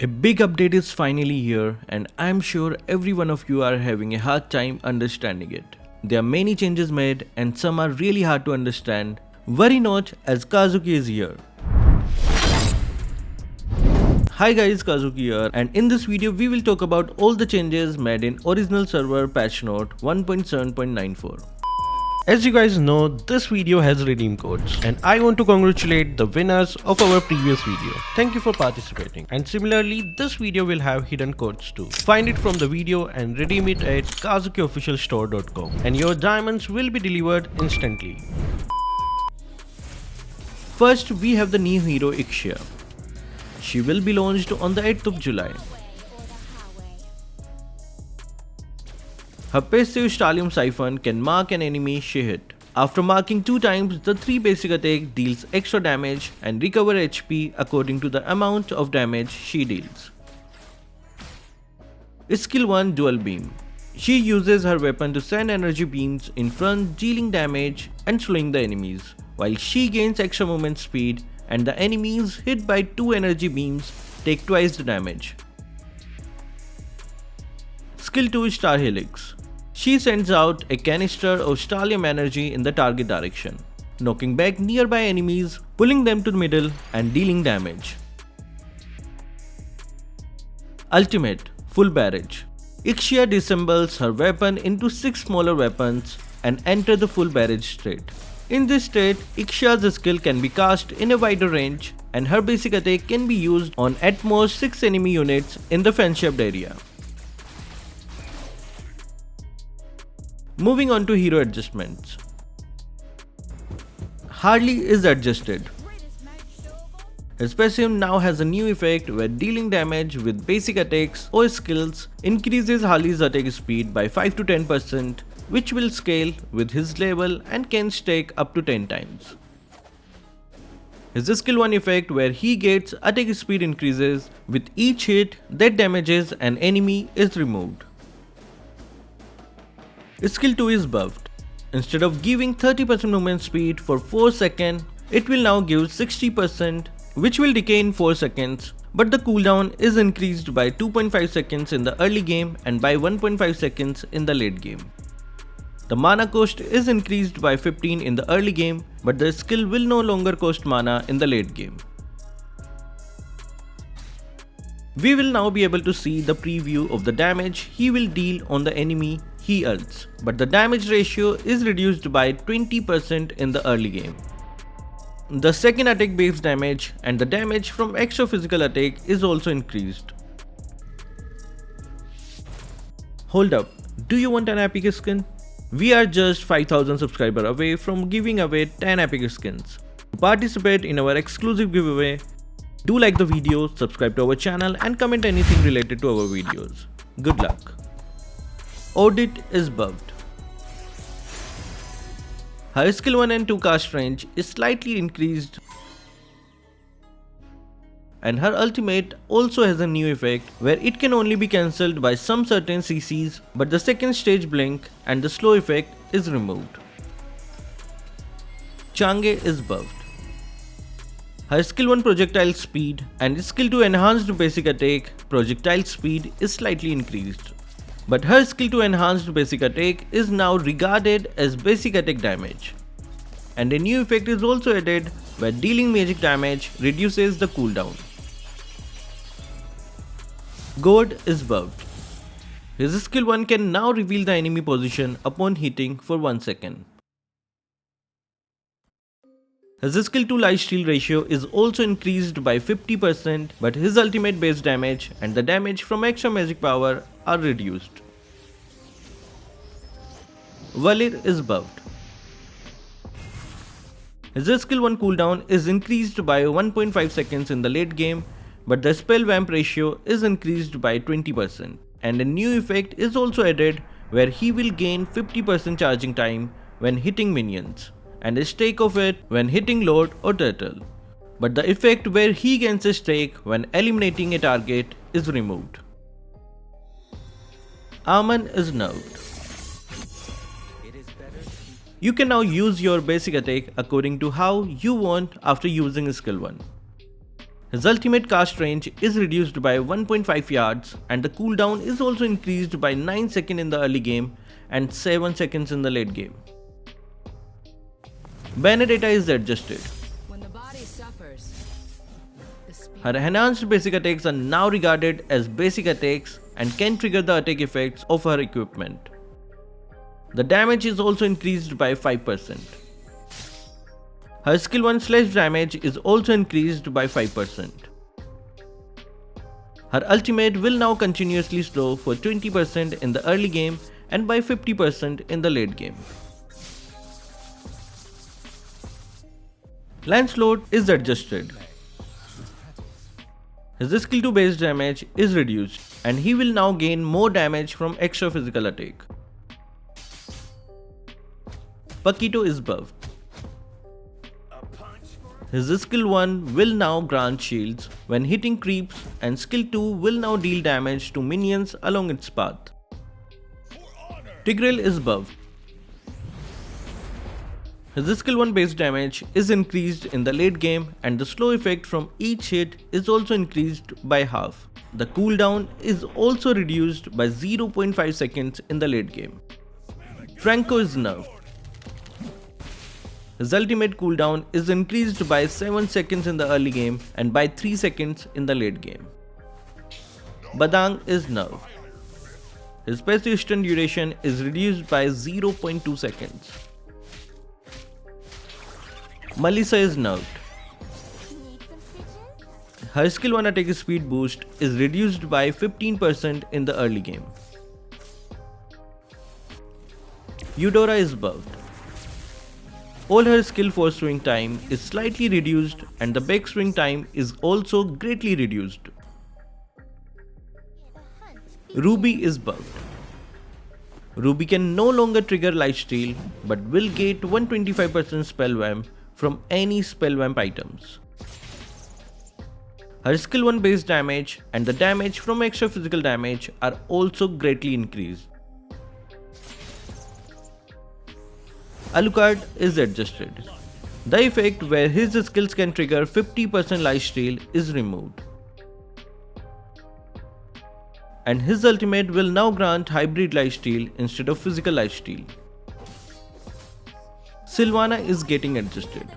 A big update is finally here, and I'm sure every one of you are having a hard time understanding it. There are many changes made and some are really hard to understand. Worry not, as Kazuki is here. Hi guys, Kazuki here, and in this video we will talk about all the changes made in original server patch note 1.7.94. As you guys know, this video has redeem codes and I want to congratulate the winners of our previous video. Thank you for participating, and similarly this video will have hidden codes too. Find it from the video and redeem it at Kazukiofficialstore.com and your diamonds will be delivered instantly. First we have the new hero Ixia. She will be launched on the 8th of July. Her passive Stallium Siphon can mark an enemy she hit. After marking 2 times, the 3 basic attack deals extra damage and recover HP according to the amount of damage she deals. Skill 1 Dual Beam. She uses her weapon to send energy beams in front, dealing damage and slowing the enemies, while she gains extra movement speed and the enemies hit by 2 energy beams take twice the damage. Skill 2 Star Helix. She sends out a canister of Stallium energy in the target direction, knocking back nearby enemies, pulling them to the middle and dealing damage. Ultimate Full Barrage. Ixia disassembles her weapon into 6 smaller weapons and enter the full barrage state. In this state, Ixia's skill can be cast in a wider range and her basic attack can be used on at most 6 enemy units in the fan-shaped area. Moving on to hero adjustments. Harley is adjusted. His passive now has a new effect where dealing damage with basic attacks or skills increases Harley's attack speed by 5 to 10%, which will scale with his level and can stack up to 10 times. His skill 1 effect where he gets attack speed increases with each hit that damages an enemy is removed. Skill 2 is buffed. Instead of giving 30% movement speed for 4 seconds, it will now give 60%, which will decay in 4 seconds, but the cooldown is increased by 2.5 seconds in the early game and by 1.5 seconds in the late game. The mana cost is increased by 15 in the early game, but the skill will no longer cost mana in the late game. We will now be able to see the preview of the damage he will deal on the enemy he ults, but the damage ratio is reduced by 20% in the early game. The second attack base damage and the damage from extra physical attack is also increased. Hold up, do you want an epic skin? We are just 5000 subscribers away from giving away 10 epic skins. To participate in our exclusive giveaway, do like the video, subscribe to our channel and comment anything related to our videos. Good luck. Audit is buffed. Her skill 1 and 2 cast range is slightly increased, and her ultimate also has a new effect where it can only be cancelled by some certain CCs, but the second stage blink and the slow effect is removed. Change is buffed. Her skill 1 projectile speed and skill 2 enhanced basic attack projectile speed is slightly increased, but her skill 2 enhanced basic attack is now regarded as basic attack damage. And a new effect is also added where dealing magic damage reduces the cooldown. God is buffed. His skill 1 can now reveal the enemy position upon hitting for 1 second. His skill 2 lifesteal ratio is also increased by 50%, but his ultimate base damage and the damage from extra magic power are reduced. Valir is buffed. His skill 1 cooldown is increased by 1.5 seconds in the late game, but the spell vamp ratio is increased by 20%, and a new effect is also added where he will gain 50% charging time when hitting minions, and a stack of it when hitting Lord or Turtle, but the effect where he gains a stack when eliminating a target is removed. Aamon is nerfed. You can now use your basic attack according to how you want after using skill 1. His ultimate cast range is reduced by 1.5 yards and the cooldown is also increased by 9 seconds in the early game and 7 seconds in the late game. Benedetta is adjusted. When the body suffers, the spirit Her enhanced basic attacks are now regarded as basic attacks and can trigger the attack effects of her equipment. The damage is also increased by 5%. Her skill 1 slash damage is also increased by 5%. Her ultimate will now continuously slow for 20% in the early game and by 50% in the late game. Lancelot is adjusted. His skill 2 base damage is reduced and he will now gain more damage from extra physical attack. Paquito is buffed. His skill 1 will now grant shields when hitting creeps and skill 2 will now deal damage to minions along its path. Tigreal is buffed. His skill 1 base damage is increased in the late game and the slow effect from each hit is also increased by half. The cooldown is also reduced by 0.5 seconds in the late game. Franco is nerfed. His ultimate cooldown is increased by 7 seconds in the early game and by 3 seconds in the late game. Badang is nerfed. His passive stun duration is reduced by 0.2 seconds. Melissa is nerfed. Her skill 1 attack speed boost is reduced by 15% in the early game. Eudora is buffed. All her skill 4 swing time is slightly reduced and the back swing time is also greatly reduced. Ruby is buffed. Ruby can no longer trigger lifesteal but will get 125% spell vamp from any spell vamp items. Her skill 1 base damage and the damage from extra physical damage are also greatly increased. Alucard is adjusted. The effect where his skills can trigger 50% lifesteal is removed. And his ultimate will now grant hybrid lifesteal instead of physical lifesteal. Sylvana is getting adjusted.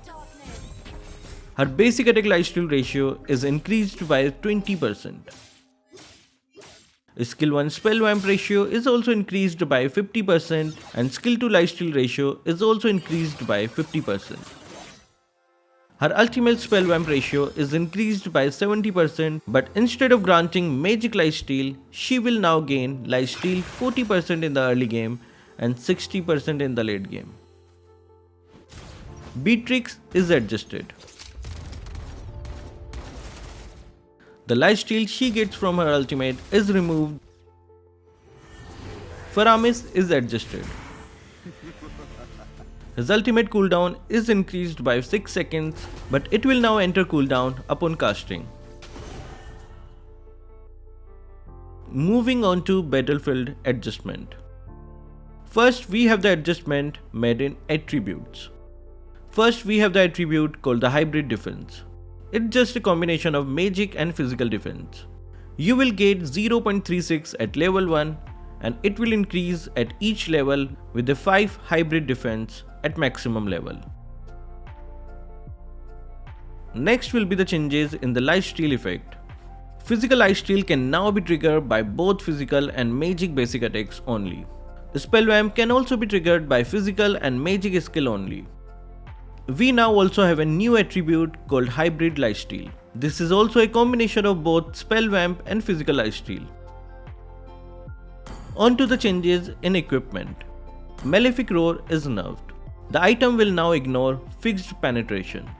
Her basic attack lifesteal ratio is increased by 20%. Skill 1 spell vamp ratio is also increased by 50% and skill 2 lifesteal ratio is also increased by 50%. Her ultimate spell vamp ratio is increased by 70% but instead of granting magic lifesteal, she will now gain lifesteal 40% in the early game and 60% in the late game. Beatrix is adjusted. The lifesteal she gets from her ultimate is removed. Faramis is adjusted. His ultimate cooldown is increased by 6 seconds, but it will now enter cooldown upon casting. Moving on to battlefield adjustment. First we have the adjustment made in attributes. First we have the attribute called the hybrid defense. It's just a combination of magic and physical defense. You will get 0.36 at level 1 and it will increase at each level with the 5 hybrid defense at maximum level. Next will be the changes in the lifesteal effect. Physical lifesteal can now be triggered by both physical and magic basic attacks only. The spell vamp can also be triggered by physical and magic skill only. We now also have a new attribute called hybrid lifesteal. This is also a combination of both spell vamp and physical lifesteal. On to the changes in equipment. Malefic Roar is nerfed. The item will now ignore fixed penetration.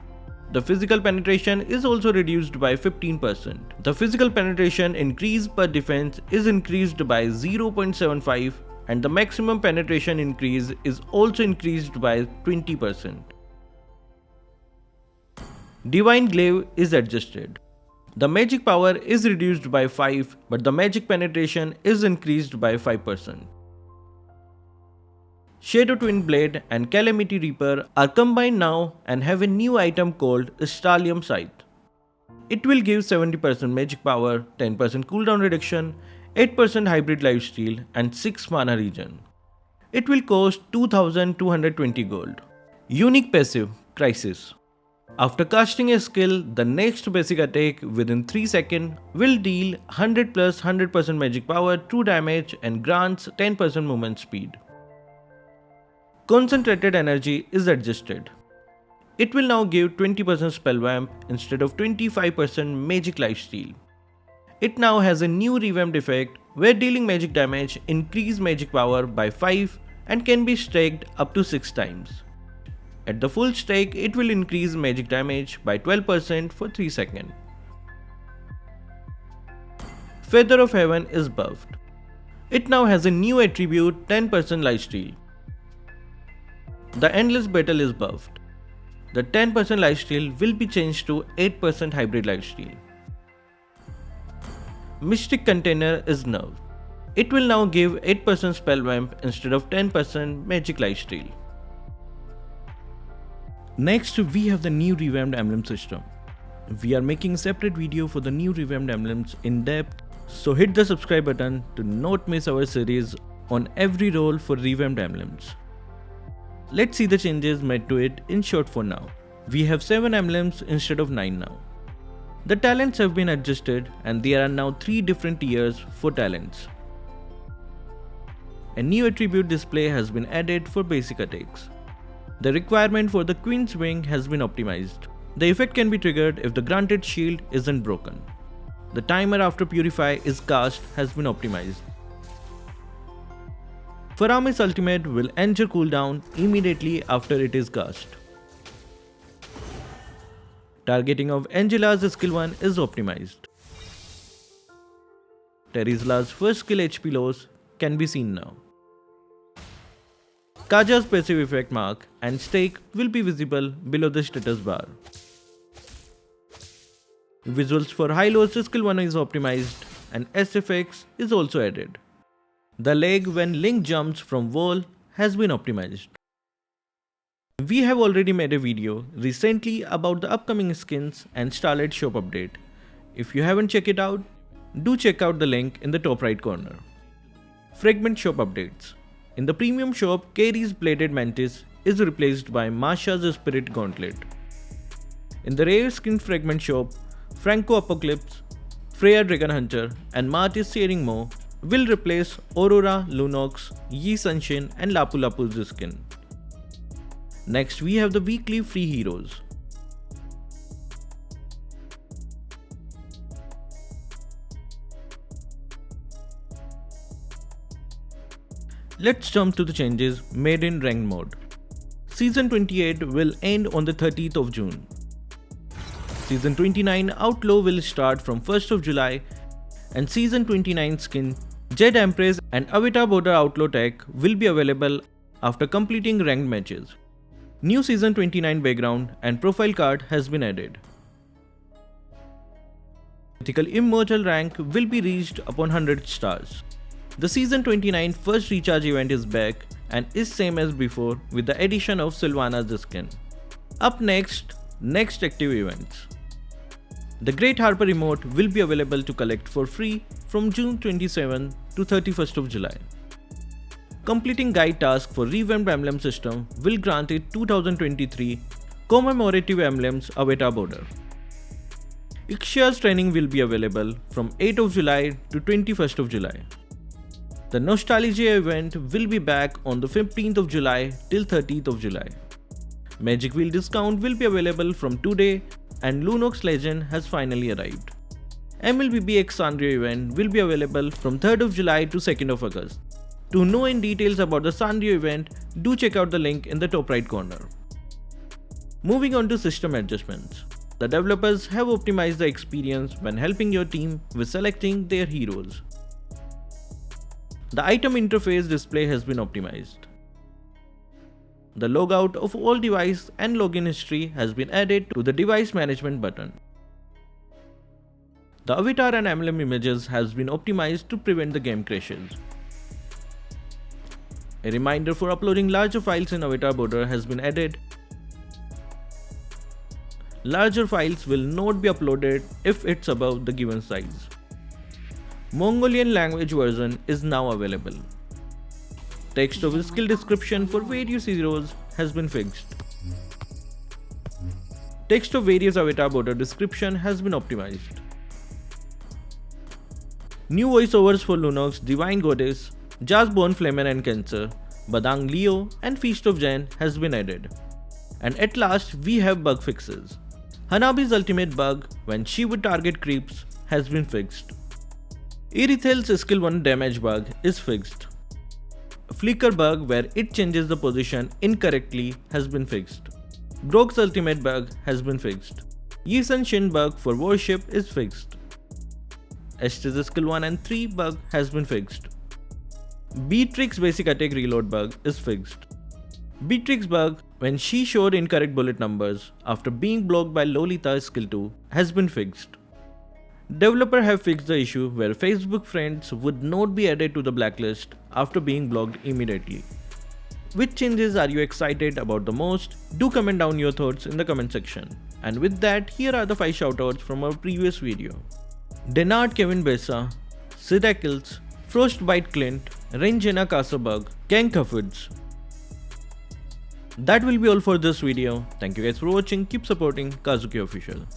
The physical penetration is also reduced by 15%. The physical penetration increase per defense is increased by 0.75 and the maximum penetration increase is also increased by 20%. Divine Glaive is adjusted. The magic power is reduced by 5 but the magic penetration is increased by 5%. Shadow Twin Blade and Calamity Reaper are combined now and have a new item called Stallium Scythe. It will give 70% magic power, 10% cooldown reduction, 8% hybrid lifesteal and 6 mana regen. It will cost 2220 gold. Unique passive, Crisis. After casting a skill, the next basic attack within 3 seconds will deal 100 plus 100% magic power, true damage and grants 10% movement speed. Concentrated energy is adjusted. It will now give 20% spell vamp instead of 25% magic lifesteal. It now has a new revamped effect where dealing magic damage increase magic power by 5 and can be stacked up to 6 times. At the full stack, it will increase magic damage by 12% for 3 seconds. Feather of Heaven is buffed. It now has a new attribute 10% lifesteal. The Endless Battle is buffed. The 10% lifesteal will be changed to 8% hybrid lifesteal. Mystic Container is nerfed. It will now give 8% spell vamp instead of 10% magic lifesteal. Next, we have the new revamped emblem system. We are making a separate video for the new revamped emblems in depth, so hit the subscribe button to not miss our series on every role for revamped emblems. Let's see the changes made to it in short for now. We have 7 emblems instead of 9 now. The talents have been adjusted and there are now 3 different tiers for talents. A new attribute display has been added for basic attacks. The requirement for the Queen's Wing has been optimized. The effect can be triggered if the granted shield isn't broken. The timer after Purify is cast has been optimized. Faramis ultimate will end your cooldown immediately after it is cast. Targeting of Angela's skill 1 is optimized. Terizla's first skill HP loss can be seen now. Kaja's passive effect mark and stake will be visible below the status bar. Visuals for Hylos skill 1 is optimized and SFX is also added. The leg when Link jumps from wall has been optimized. We have already made a video recently about the upcoming skins and Starlight shop update. If you haven't checked it out, do check out the link in the top right corner. Fragment shop updates. In the premium shop, Kairi's Bladed Mantis is replaced by Masha's Spirit Gauntlet. In the rare skin fragment shop, Franco Apocalypse, Freya Dragon Hunter and Martis Searing Mo will replace Aurora, Lunox, Yi Sunshine and Lapu Lapu's skin. Next, we have the weekly free heroes. Let's jump to the changes made in ranked mode. Season 28 will end on the 30th of June. Season 29 Outlaw will start from 1st of July and Season 29 skin Jed Empress and Avatar Border Outlaw tech will be available after completing ranked matches. New Season 29 background and profile card has been added. Mythical Immortal rank will be reached upon 100 stars. The Season 29 first recharge event is back and is same as before with the addition of Sylvana's skin. Up next active events. The Great Harper emote will be available to collect for free from June 27 to 31st of July. Completing guide task for revamped emblem system will grant it 2023 commemorative emblems Avatar Border. Ixia's training will be available from 8th of July to 21st of July. The Nostalgia event will be back on the 15th of July till 30th of July. Magic Wheel discount will be available from today and Lunox Legend has finally arrived. mlbb X Sanrio event will be available from 3rd of July to 2nd of August. To know in details about the Sanrio event, do check out the link in the top right corner. Moving on to system adjustments. The developers have optimized the experience when helping your team with selecting their heroes. The item interface display has been optimized. The logout of all device and login history has been added to the device management button. The avatar and emblem images has been optimized to prevent the game crashes. A reminder for uploading larger files in Avatar Border has been added. Larger files will not be uploaded if it's above the given size. Mongolian language version is now available. Text over skill description for various heroes has been fixed. Text of various avatar border description has been optimized. New voiceovers for Lunox, Divine Goddess, Jazborn Flamer and Cancer, Badang Leo and Feast of Jan has been added. And at last we have bug fixes. Hanabi's ultimate bug when she would target creeps has been fixed. Irithel's skill 1 damage bug is fixed. Flicker bug where it changes the position incorrectly has been fixed. Grog's ultimate bug has been fixed. Yisun Shin bug for worship is fixed. Estes skill 1 and 3 bug has been fixed. Beatrix basic attack reload bug is fixed. Beatrix bug when she showed incorrect bullet numbers after being blocked by Lolita's skill 2 has been fixed. Developer have fixed the issue where Facebook friends would not be added to the blacklist after being blocked immediately. Which changes are you excited about the most? Do comment down your thoughts in the comment section. And with that, here are the 5 shoutouts from our previous video. Denard Kevin Besa, Sidakils, Frostbite Clint, Renjena Kasabug, Kang Kaffids. That will be all for this video. Thank you guys for watching. Keep supporting Kazuki Official.